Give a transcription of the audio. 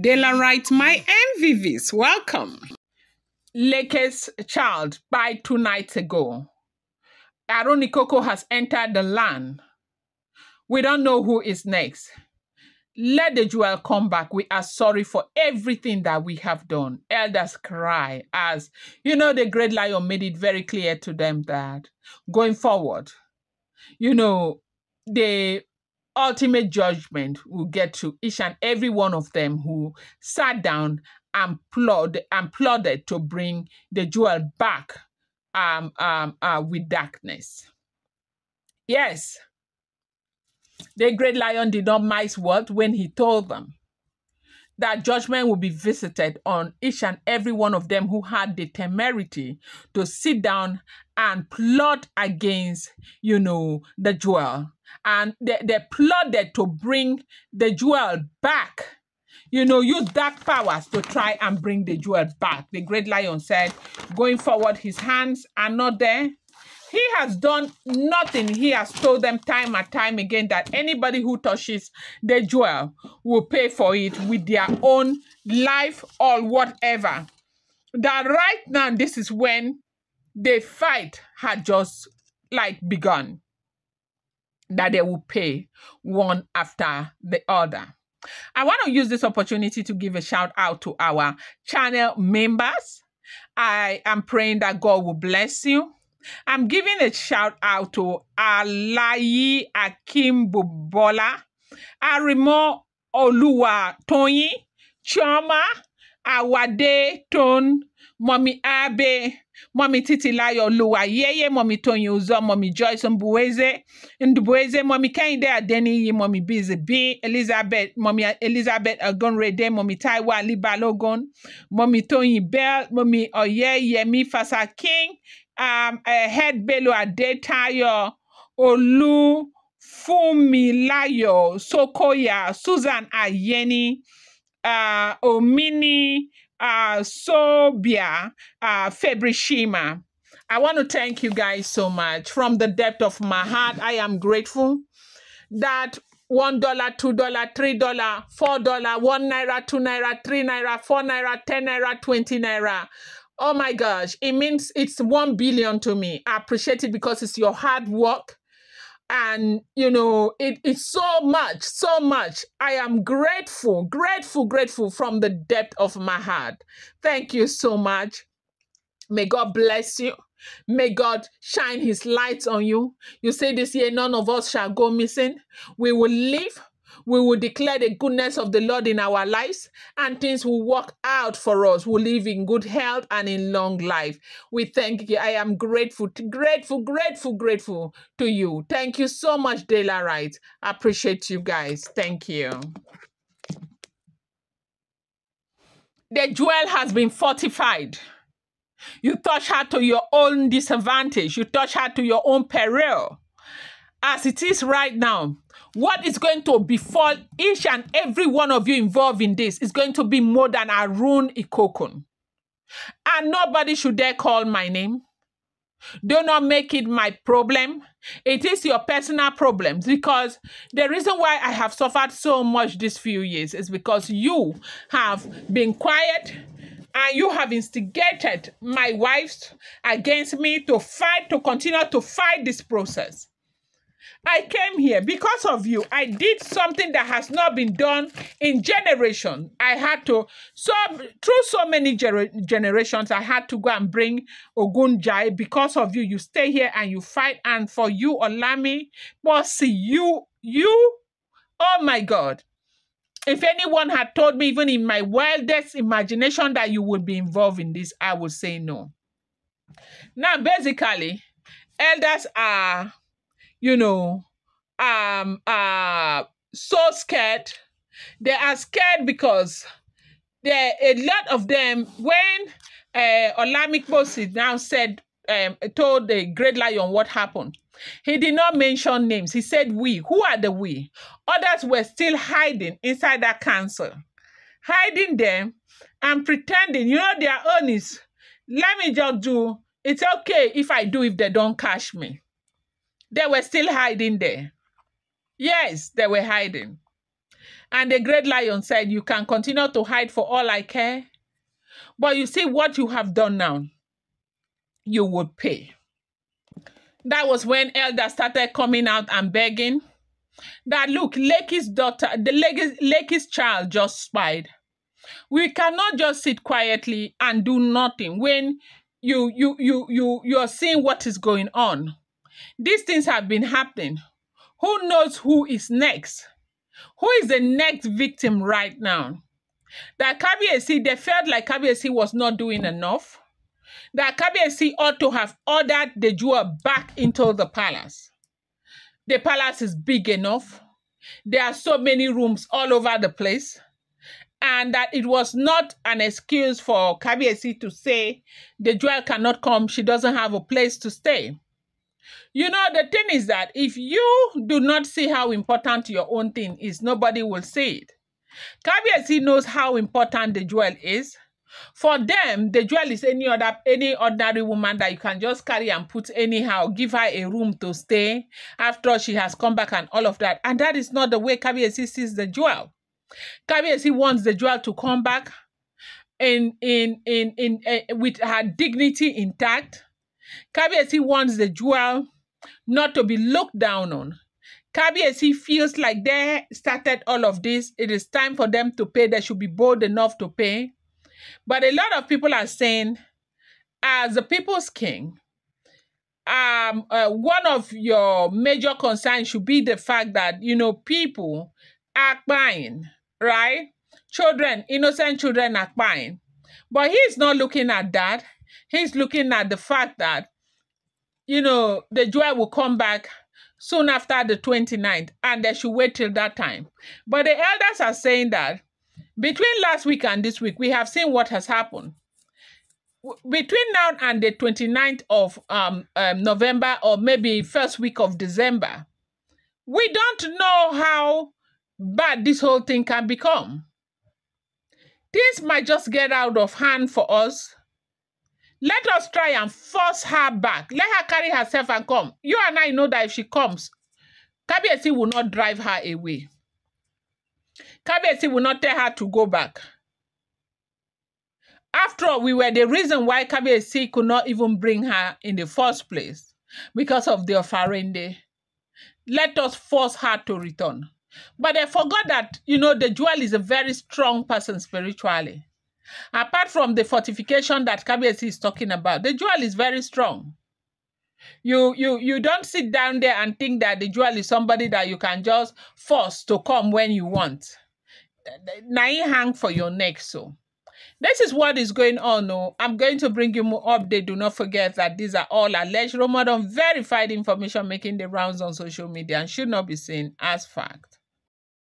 Dela writes, my MVVs, welcome. Lekes child by 2 nights ago. Arun has entered the land. We don't know who is next. Let the jewel come back. We are sorry for everything that we have done. Elders cry as, the great lion made it very clear to them that going forward, the ultimate judgment will get to each and every one of them who sat down and plotted to bring the jewel back with darkness. Yes, the great lion did not mince words when he told them that judgment will be visited on each and every one of them who had the temerity to sit down and plot against, the jewel. And they plotted to bring the jewel back, use dark powers to try and bring the jewel back. The great lion said, going forward, his hands are not there. He has done nothing. He has told them time and time again that anybody who touches the jewel will pay for it with their own life or whatever. That right now, this is when the fight had just begun. That they will pay one after the other. I want to use this opportunity to give a shout out to our channel members. I am praying that God will bless you. I'm giving a shout out to Alayi Akimbubola, Arimo Oluwa Toyi, Choma, Awade Ton, Mommy Abe, Mommy Titilayo Luwa Yeye, Mommy Tony Uzo, Mommy Joyce Ndubueze, Mommy Kende Adeni, Mommy Busy B, Elizabeth, Mommy Elizabeth Agonrede, Mommy Taiwa Libalogon, Mommy Tony Bell, Mommy Oye Yemi Fasa King, Head Belo Adetayo, Olu Fumilayo, Sokoya, Susan Ayeni, Omini, Sobia, Febrishima. I want to thank you guys so much. From the depth of my heart, I am grateful that $1, $2, $3, $4, 1 naira, 2 naira, 3 naira, 4 naira, 10 naira, 20 naira. Oh my gosh, it means it's 1 billion to me. I appreciate it because it's your hard work. And, it's so much. I am grateful from the depth of my heart. Thank you so much. May God bless you. May God shine his lights on you. You say this year, none of us shall go missing. We will live. We will declare the goodness of the Lord in our lives, and things will work out for us. We'll live in good health and in long life. We thank you. I am grateful to you. Thank you so much, Dela Wright. I appreciate you guys. Thank you. The jewel has been fortified. You touch her to your own disadvantage. You touch her to your own peril. As it is right now, what is going to befall each and every one of you involved in this is going to be more than Arun Ikukun. And nobody should dare call my name. Do not make it my problem. It is your personal problems, because the reason why I have suffered so much these few years is because you have been quiet and you have instigated my wives against me to continue to fight this process. I came here because of you. I did something that has not been done in generations. I had to, through so many generations, I had to go and bring Ogunjai because of you. You stay here and you fight. And for you, Olami, see you, oh my God. If anyone had told me, even in my wildest imagination, that you would be involved in this, I would say no. Now, basically, elders are, so scared. They are scared because a lot of them, when Olamikbosi now told the great lion what happened, he did not mention names. He said we. Who are the we? Others were still hiding inside that council, hiding them and pretending, their own is, let me just do, it's okay if I do if they don't catch me. They were still hiding there. Yes, they were hiding. And the great lion said, you can continue to hide for all I care. But you see what you have done now. You will pay. That was when elders started coming out and begging that, look, Leke's daughter, Leke's child just spied. We cannot just sit quietly and do nothing when you're seeing what is going on. These things have been happening. Who knows who is next? Who is the next victim right now? That Kabiyesi, they felt like Kabiyesi was not doing enough. That Kabiyesi ought to have ordered the jewel back into the palace. The palace is big enough. There are so many rooms all over the place. And that it was not an excuse for Kabiyesi to say the jewel cannot come. She doesn't have a place to stay. You know, the thing is that if you do not see how important your own thing is, nobody will see it. Kabiyesi knows how important the jewel is. For them, the jewel is any ordinary woman that you can just carry and put anyhow, give her a room to stay after she has come back and all of that. And that is not the way Kabiyesi sees the jewel. Kabiyesi wants the jewel to come back with her dignity intact. Kabiyesi wants the jewel not to be looked down on. Kabiyesi feels like they started all of this. It is time for them to pay. They should be bold enough to pay. But a lot of people are saying, as the people's king, one of your major concerns should be the fact that, you know, people are buying, right? Children, innocent children are buying. But he's not looking at that. He's looking at the fact that, you know, the jewel will come back soon after the 29th, and they should wait till that time. But the elders are saying that between last week and this week, we have seen what has happened. Between now and the 29th of November, or maybe first week of December, we don't know how bad this whole thing can become. This might just get out of hand for us. Let us try and force her back. Let her carry herself and come. You and I know that if she comes, Kabiyesi will not drive her away. Kabiyesi will not tell her to go back. After all, we were the reason why Kabiyesi could not even bring her in the first place, because of the Ofarende. Let us force her to return. But they forgot that, you know, the jewel is a very strong person spiritually. Apart from the fortification that Kabiyesi is talking about, the jewel is very strong. You don't sit down there and think that the jewel is somebody that you can just force to come when you want. Now you hang for your neck. So this is what is going on. Oh, I'm going to bring you more update. Do not forget that these are all alleged, rumored, unverified information making the rounds on social media and should not be seen as fact.